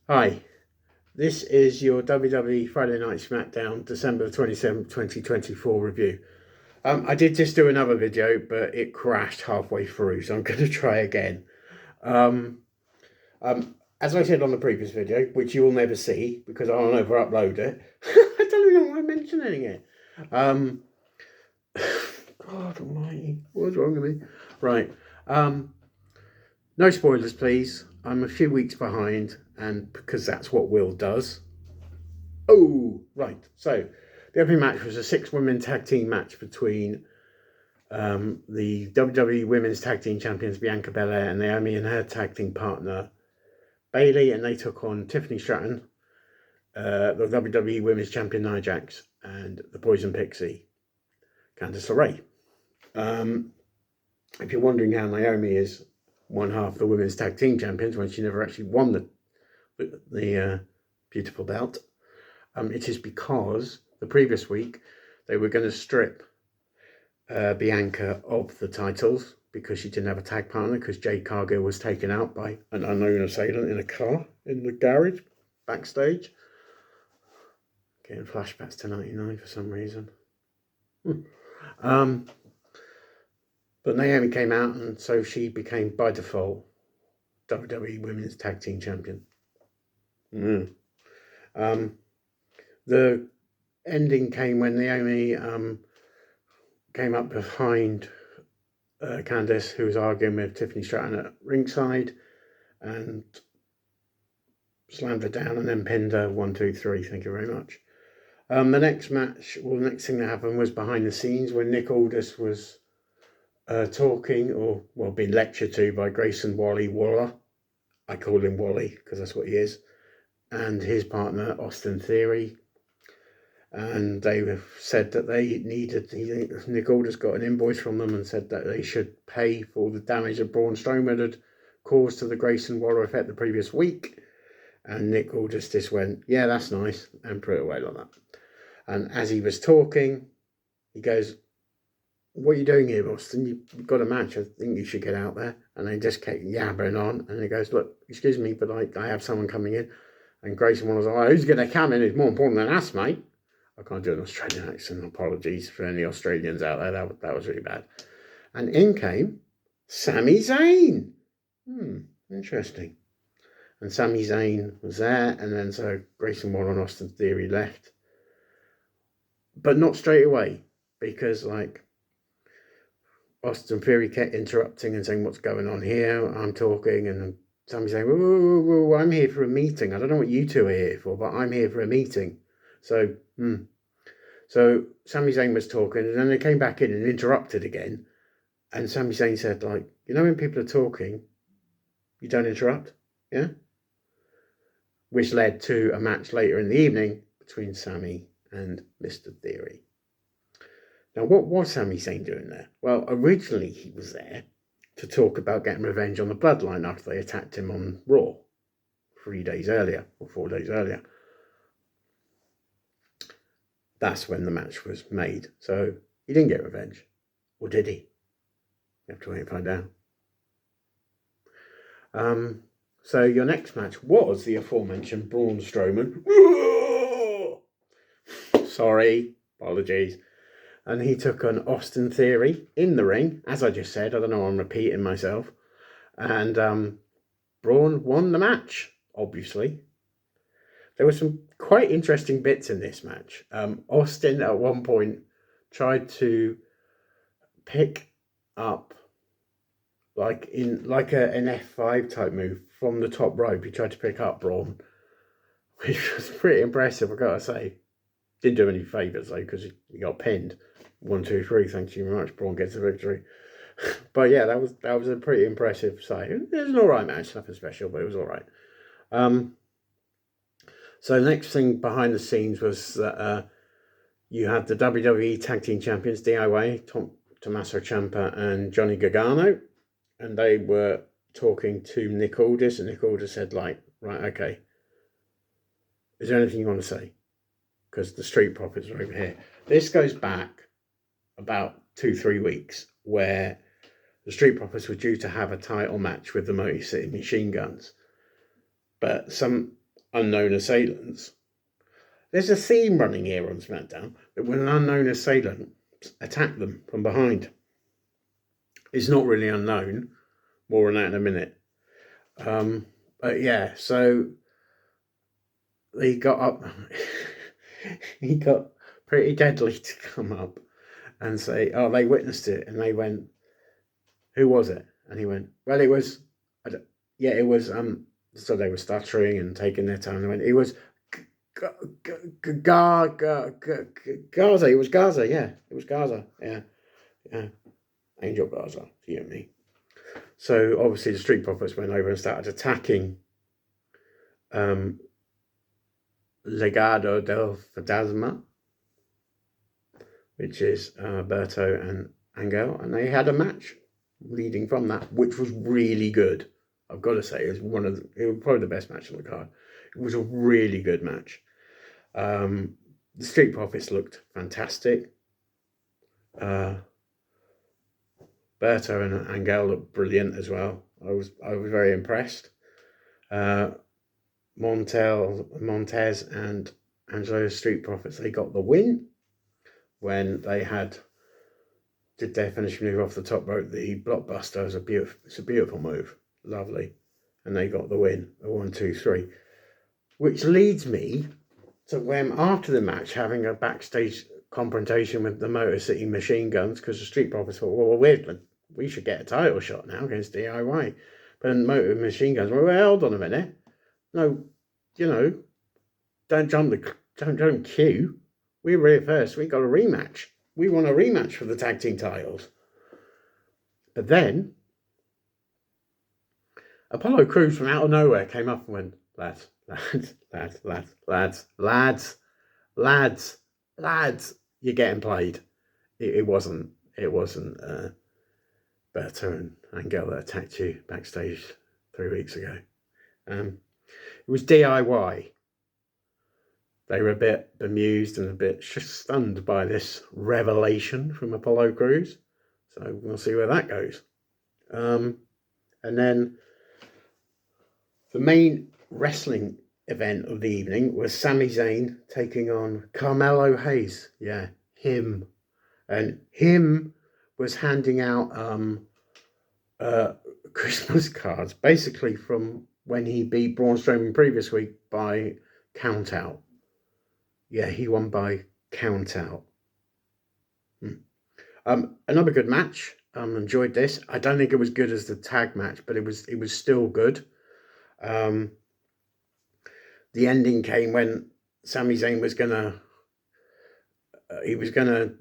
Hi, this is your WWE Friday Night SmackDown December 27th, 2024 review. I did just do another video, but it crashed halfway through, so I'm going to try again. Um, as I said on the previous video, which you will never see because I'll never upload it, I don't even know why I'm mentioning it. God almighty, what's wrong with me? Right. No spoilers, please. I'm a few weeks behind, and because that's what Will does. Oh, right. So the opening match was a 6-women tag team match between the WWE Women's Tag Team Champions Bianca Belair and Naomi and her tag team partner Bayley, and they took on Tiffany Stratton, the WWE Women's Champion Nia Jax, and the Poison Pixie, Candice LeRae. If you're wondering how Naomi is one half the Women's Tag Team Champions when she never actually won the beautiful belt, it is because the previous week they were going to strip Bianca of the titles because she didn't have a tag partner because Jade Cargill was taken out by an unknown assailant in a car in the garage backstage. Getting flashbacks to 99 for some reason. But Naomi came out, and so she became by default WWE Women's Tag Team Champion. The ending came when Naomi came up behind Candice, who was arguing with Tiffany Stratton at ringside, and slammed her down and then pinned her 1, 2, 3. Thank you very much. The next match, the next thing that happened was behind the scenes when Nick Aldis was talking, or being lectured to by Grayson Waller. I call him Wally because that's what he is, and his partner Austin Theory. And they said that they needed, Nick Aldis got an invoice from them and said that they should pay for the damage that Braun Strowman had caused to the Grayson Waller effect the previous week. And Nick Aldis just went, yeah, that's nice, and put it away like that. And as he was talking, he goes, what are you doing here, Austin? You've got a match. I think you should get out there. And they just kept yabbering on. And he goes, look, excuse me, but I have someone coming in. And Grayson Waller's like, who's going to come in? It's more important than us, mate. I can't do an Australian accent. Apologies for any Australians out there. That was really bad. And in came Sami Zayn. Interesting. And Sami Zayn was there. And then so Grayson Waller and Austin Theory left. But not straight away. Because Austin Theory kept interrupting and saying, what's going on here? I'm talking. And Sami saying, whoa, I'm here for a meeting. I don't know what you two are here for, but I'm here for a meeting. So Sami Zayn was talking, and then they came back in and interrupted again. And Sami Zayn said, when people are talking, you don't interrupt, yeah? Which led to a match later in the evening between Sami and Mr. Theory. Now, what was Sami Zayn doing there? Well, originally he was there to talk about getting revenge on the Bloodline after they attacked him on Raw 3 days earlier, or 4 days earlier. That's when the match was made. So he didn't get revenge. Or did he? You have to wait and find out. So your next match was the aforementioned Braun Strowman. Sorry, apologies. And he took on Austin Theory in the ring, as I just said. I don't know, I'm repeating myself. And Braun won the match, obviously. There were some quite interesting bits in this match. Austin at one point tried to pick up an F5 type move from the top rope. He tried to pick up Braun, which was pretty impressive, I gotta say. Didn't do him any favours though, because he got pinned. 1, 2, 3. Thank you very much. Braun gets the victory. But yeah, that was a pretty impressive sight. It was an alright match, nothing special, but it was alright. So the next thing behind the scenes was that you had the WWE Tag Team Champions, DIY, Tommaso Ciampa and Johnny Gargano, and they were talking to Nick Aldis, and Nick Aldis said, right, okay, is there anything you want to say? Because the Street Profits are over here. This goes back about 2-3 weeks, where the Street Profits were due to have a title match with the Motor City Machine Guns. But some unknown assailants. There's a theme running here on SmackDown that when an unknown assailant attack them from behind, it's not really unknown. More on that in a minute. But yeah, so he got up. He got Pretty Deadly to come up and say, "Oh, they witnessed it," and they went, "Who was it?" And he went, "Well, it was, it was." So they were stuttering and taking their time. They went, "It was Gaza. It was Gaza. Yeah, it was Gaza. Yeah. Angel Gaza, you and me." So obviously the Street Profits went over and started attacking Legado del Fantasma, which is Berto and Angel, and they had a match leading from that, which was really good. I've got to say, it was probably the best match on the card. It was a really good match. The Street Profits looked fantastic. Berto and Angel looked brilliant as well. I was very impressed. Montez and Angelo's Street Profits, they got the win when they did their finishing move off the top rope. The blockbuster is it's a beautiful move, lovely, and they got the win. A 1, 2, 3, which leads me to them after the match having a backstage confrontation with the Motor City Machine Guns, because the Street Profits thought, well, we should get a title shot now against DIY. But then Motor Machine Guns, well, hold on a minute. No, don't jump queue. We were here first. We got a rematch. We want a rematch for the tag team titles. But then Apollo Crews from out of nowhere came up and went, lads, you're getting played. It wasn't Berto and Angel that attacked you backstage 3 weeks ago. It was DIY. They were a bit bemused and a bit stunned by this revelation from Apollo Crews. So we'll see where that goes. And then the main wrestling event of the evening was Sami Zayn taking on Carmelo Hayes. Yeah, him. And him was handing out Christmas cards, basically from when he beat Braun Strowman previous week by count out. Yeah, he won by count out. Another good match. Enjoyed this. I don't think it was good as the tag match, but it was still good. The ending came when Sami Zayn was gonna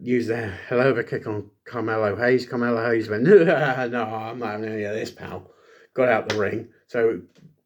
use the hell over kick on Carmelo Hayes. Carmelo Hayes went, no, I'm not having any of this, pal. Got out the ring. So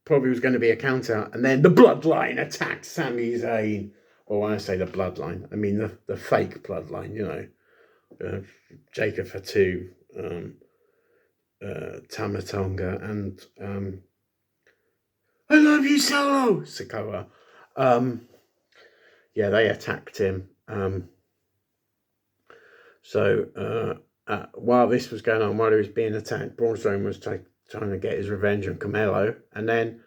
probably was going to be a count out, and then the Bloodline attacked Sami Zayn. Or when I say the Bloodline, I mean the fake Bloodline, Jacob Fatu, Tama Tonga, and I love you, Solo, Sikoa. They attacked him. While this was going on, while he was being attacked, Braun Strowman was trying to get his revenge on Carmelo, and then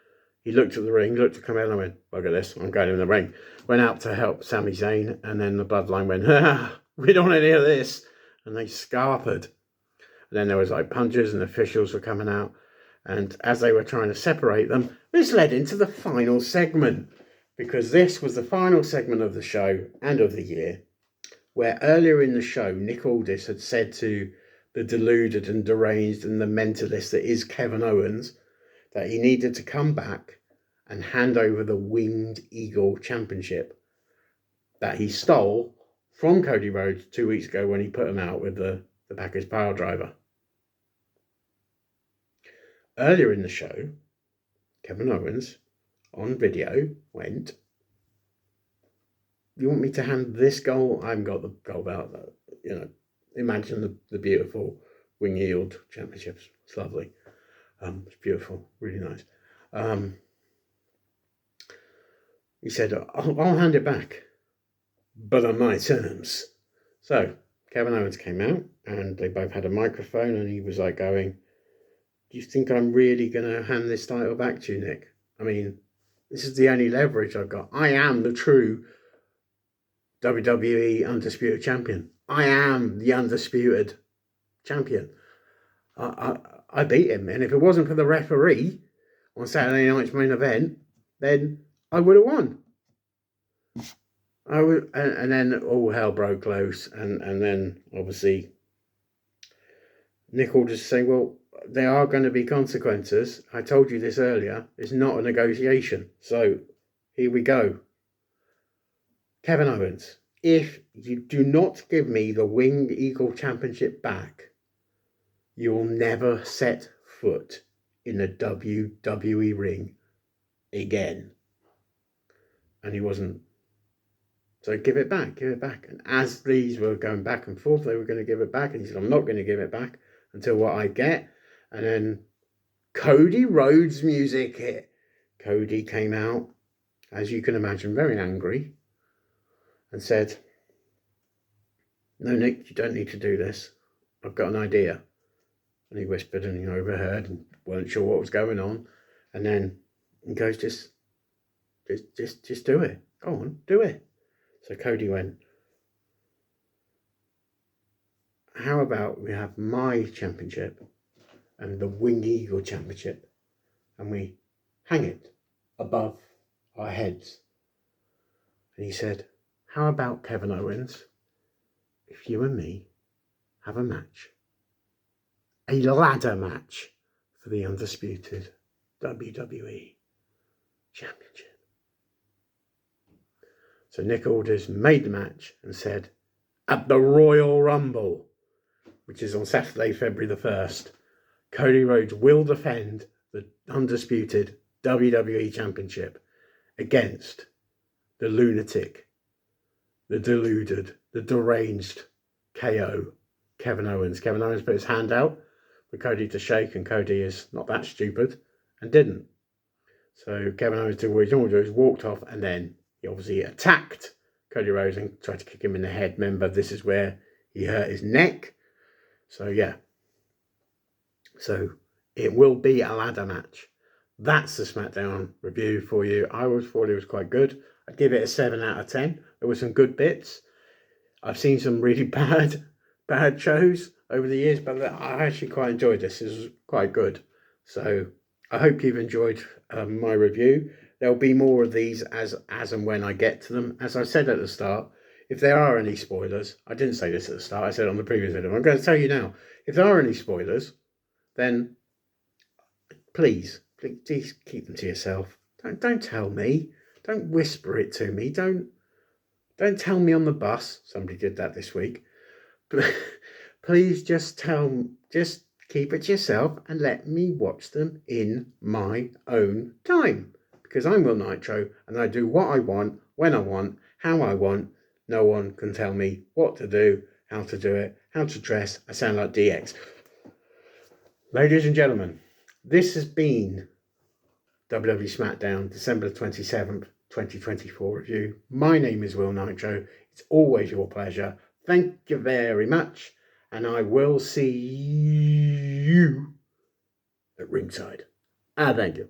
he looked at the ring, looked at Carmelo and went, look at this, I'm going in the ring. Went out to help Sami Zayn, and then the Bloodline went, we don't want any of this. And they scarpered. And then there was punches and officials were coming out. And as they were trying to separate them, this led into the final segment. Because this was the final segment of the show and of the year, where earlier in the show, Nick Aldis had said to the deluded and deranged and the mentalist that is Kevin Owens, that he needed to come back and hand over the Winged Eagle Championship that he stole from Cody Rhodes 2 weeks ago when he put him out with the package pile driver. Earlier in the show, Kevin Owens, on video, went, you want me to hand this gold? I haven't got the gold belt. Imagine the beautiful Winged Eagle Championships. It's lovely. It's beautiful, really nice. He said, I'll hand it back, but on my terms. So Kevin Owens came out and they both had a microphone, and he was going, do you think I'm really going to hand this title back to you, Nick? I mean, This is the only leverage I've got. I am the true WWE Undisputed Champion. I am the undisputed champion. I beat him, and if it wasn't for the referee on Saturday night's main event, then I would have won. And then all hell broke loose, and then obviously Nick will just say, well, there are going to be consequences. I told you this earlier. It's not a negotiation. So here we go. Kevin Owens, if you do not give me the Winged Eagle Championship back, you will never set foot in a WWE ring again. And he wasn't. So give it back. And as these were going back and forth, they were going to give it back. And he said, I'm not going to give it back until what I get. And then Cody Rhodes' music hit. Cody came out, as you can imagine, very angry and said, no, Nick, you don't need to do this. I've got an idea. And he whispered and he overheard and weren't sure what was going on. And then he goes, just do it. Go on, do it. So Cody went, how about we have my championship and the Winged Eagle Championship, and we hang it above our heads? And he said, how about, Kevin Owens, if you and me have a match, a ladder match for the undisputed WWE Championship? So Nick Aldis made the match and said, at the Royal Rumble, which is on Saturday, February the 1st, Cody Rhodes will defend the undisputed WWE Championship against the lunatic, the deluded, the deranged KO, Kevin Owens. Kevin Owens put his hand out for Cody to shake, and Cody is not that stupid and didn't. So Kevin Owens did what he normally does, walked off, and then he obviously attacked Cody Rhodes and tried to kick him in the head. Remember, this is where he hurt his neck. So yeah. So it will be a ladder match. That's the SmackDown review for you. I always thought it was quite good. I'd give it a 7 out of 10. There were some good bits. I've seen some really bad shows over the years, but I actually quite enjoyed this. This was quite good. So I hope you've enjoyed my review. There'll be more of these as and when I get to them. As I said at the start, if there are any spoilers, I didn't say this at the start, I said it on the previous video, I'm going to tell you now. If there are any spoilers, then please keep them to yourself. Don't tell me. Don't whisper it to me. Don't tell me on the bus. Somebody did that this week. Please just keep it to yourself and let me watch them in my own time. Because I'm Will Nitro and I do what I want, when I want, how I want. No one can tell me what to do, how to do it, how to dress. I sound like DX. Ladies and gentlemen, this has been WWE SmackDown, December 27th, 2024 review. My name is Will Nitro. It's always your pleasure. Thank you very much. And I will see you at ringside. Thank you.